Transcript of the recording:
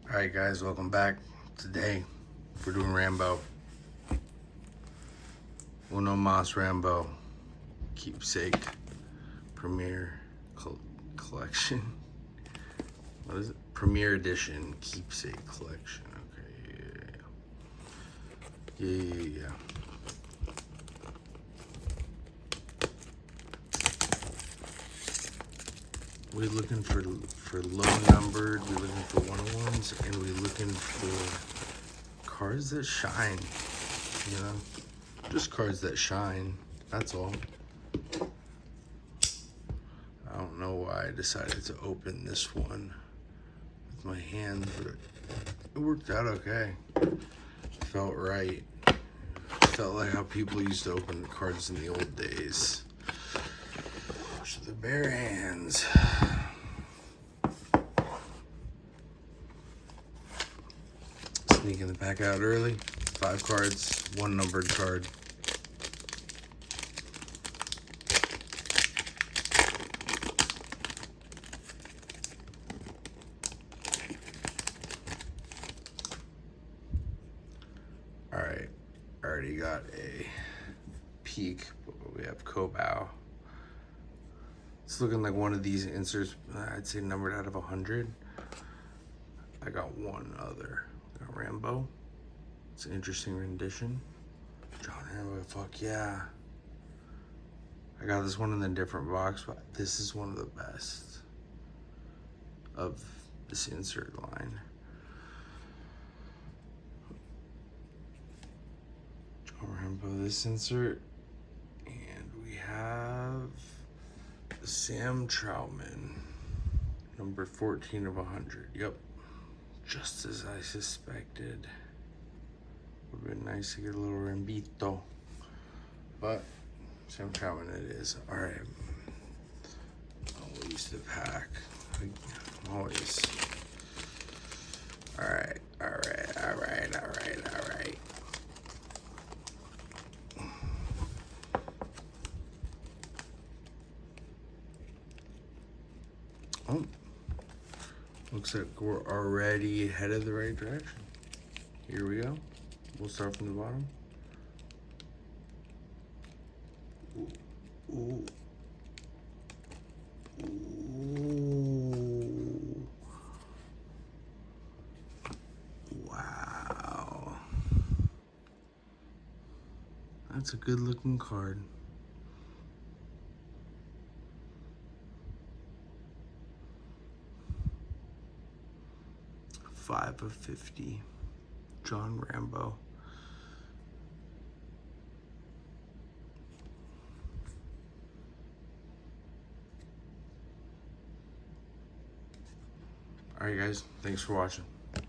Alright guys, welcome back. Today we're doing Rambo. Uno Mas Rambo. Keepsake. Premiere Collection. What is it? Premiere Edition. Keepsake Collection. Okay, yeah. We're looking for low numbered, we're looking for 101s, and we're looking for cards that shine, you know? Just cards that shine, that's all. I don't know why I decided to open this one with my hands, but it worked out okay. It felt right. It felt like how people used to open cards in the old days. So the bare hands. Sneaking the pack out early. 5 cards, 1 numbered card. Alright, I already got a peek, but we have Kobow. It's looking like one of these inserts, I'd say numbered out of 100. I got one other. Got Rambo. It's an interesting rendition. John Rambo, fuck yeah. I got this one in a different box, but this is one of the best of this insert line. John Rambo, this insert. And we have Sam Trautman, number 14 of 100. Yep, just as I suspected. Would have been nice to get a little Rambito, but Sam Trautman it is. All right, always the pack. Always. All right. Oh, looks like we're already headed the right direction. Here we go. We'll start from the bottom. Ooh. Wow. That's a good looking card. $5 of 50. John Rambo. All right, guys. Thanks for watching.